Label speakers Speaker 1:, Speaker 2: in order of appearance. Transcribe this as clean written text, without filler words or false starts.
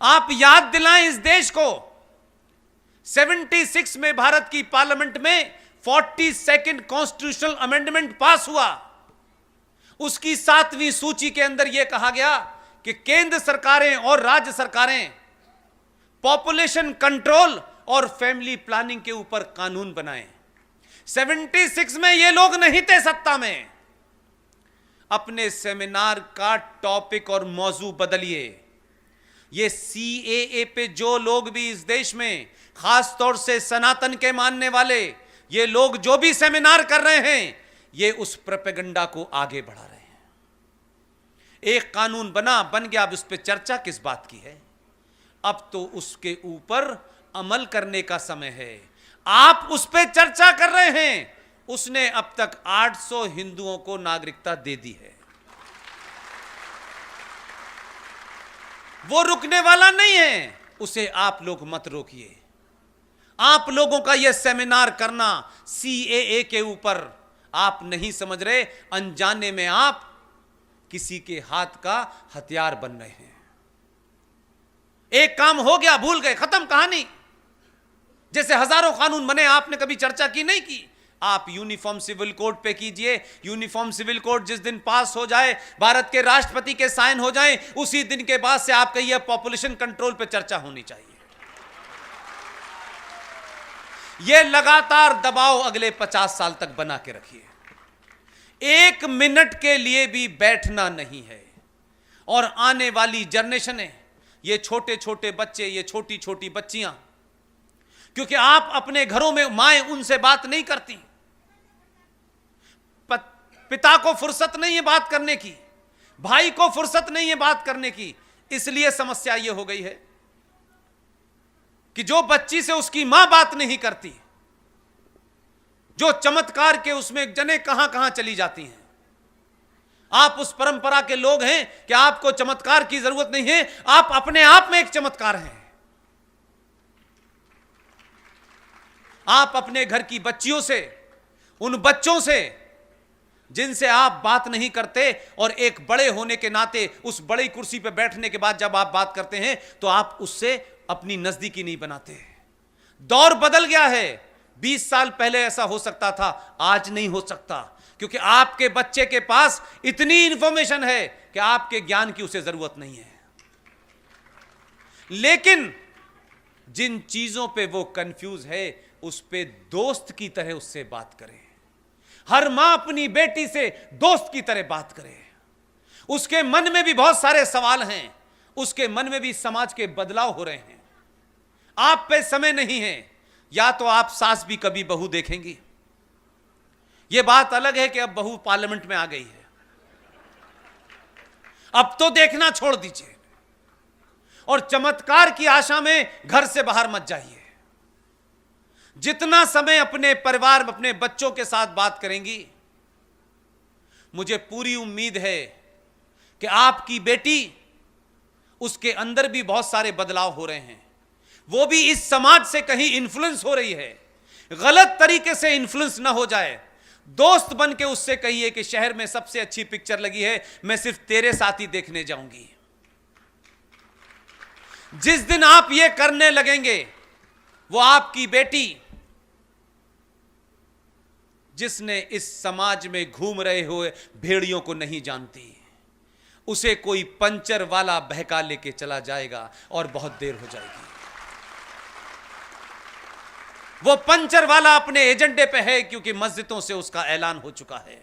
Speaker 1: आप याद दिलाएं इस देश को, 76 में भारत की पार्लियामेंट में 42nd कॉन्स्टिट्यूशनल अमेंडमेंट पास हुआ। उसकी 7वीं सूची के अंदर यह कहा गया कि केंद्र सरकारें और राज्य सरकारें पॉपुलेशन कंट्रोल और फैमिली प्लानिंग के ऊपर कानून बनाएं। 76 में ये लोग नहीं थे सत्ता में। अपने सेमिनार का टॉपिक और मौजू बदलिए। ये सीएए पे जो लोग भी इस देश में, खास तौर से सनातन के मानने वाले ये लोग जो भी सेमिनार कर रहे हैं, ये उस प्रोपेगेंडा को आगे बढ़ा रहे हैं। एक कानून बन गया, अब उस पर चर्चा किस बात की है? अब तो उसके ऊपर अमल करने का समय है। आप उस पर चर्चा कर रहे हैं। उसने अब तक 800 हिंदुओं को नागरिकता दे दी है। वो रुकने वाला नहीं है, उसे आप लोग मत रोकिए। आप लोगों का यह सेमिनार करना सीएए के ऊपर, आप नहीं समझ रहे, अनजाने में आप किसी के हाथ का हथियार बन रहे हैं। एक काम हो गया, भूल गए, खत्म कहानी। जैसे हजारों कानून बने, आपने कभी चर्चा की नहीं की। आप यूनिफॉर्म सिविल कोड पे कीजिए। यूनिफॉर्म सिविल कोड जिस दिन पास हो जाए, भारत के राष्ट्रपति के साइन हो जाएं, उसी दिन के बाद से आप कहिए पॉपुलेशन कंट्रोल पे चर्चा होनी चाहिए। यह लगातार दबाव अगले 50 साल तक बना के रखिए। 1 मिनट के लिए भी बैठना नहीं है। और आने वाली जनरेशनें, ये छोटे छोटे बच्चे, ये छोटी छोटी बच्चियां, क्योंकि आप अपने घरों में माएं उनसे बात नहीं करती, पिता को फुर्सत नहीं है बात करने की, भाई को फुर्सत नहीं है बात करने की। इसलिए समस्या यह हो गई है कि जो बच्ची से उसकी मां बात नहीं करती, जो चमत्कार के उसमें जने कहां कहां चली जाती हैं। आप उस परंपरा के लोग हैं कि आपको चमत्कार की जरूरत नहीं है, आप अपने आप में एक चमत्कार हैं। आप अपने घर की बच्चियों से, उन बच्चों से जिनसे आप बात नहीं करते, और एक बड़े होने के नाते उस बड़ी कुर्सी पर बैठने के बाद जब आप बात करते हैं तो आप उससे अपनी नजदीकी नहीं बनाते। दौर बदल गया है। 20 साल पहले ऐसा हो सकता था, आज नहीं हो सकता, क्योंकि आपके बच्चे के पास इतनी इंफॉर्मेशन है कि आपके ज्ञान की उसे जरूरत नहीं है। लेकिन जिन चीजों पे वो कंफ्यूज है, उस पे दोस्त की तरह उससे बात करें। हर मां अपनी बेटी से दोस्त की तरह बात करे। उसके मन में भी बहुत सारे सवाल हैं, उसके मन में भी समाज के बदलाव हो रहे हैं। आप पे समय नहीं है, या तो आप सास भी कभी बहू देखेंगी। यह बात अलग है कि अब बहू पार्लियामेंट में आ गई है, अब तो देखना छोड़ दीजिए, और चमत्कार की आशा में घर से बाहर मत जाइए। जितना समय अपने परिवार, अपने बच्चों के साथ बात करेंगी, मुझे पूरी उम्मीद है कि आपकी बेटी, उसके अंदर भी बहुत सारे बदलाव हो रहे हैं। वो भी इस समाज से कहीं इन्फ्लुएंस हो रही है। गलत तरीके से इन्फ्लुएंस ना हो जाए। दोस्त बन के उससे कहिए कि शहर में सबसे अच्छी पिक्चर लगी है, मैं सिर्फ तेरे साथ ही देखने जाऊंगी। जिस दिन आप ये करने लगेंगे, वो आपकी बेटी, जिसने इस समाज में घूम रहे हुए भेड़ियों को नहीं जानती, उसे कोई पंचर वाला बहका लेके चला जाएगा और बहुत देर हो जाएगी। वो पंचर वाला अपने एजेंडे पे है, क्योंकि मस्जिदों से उसका ऐलान हो चुका है।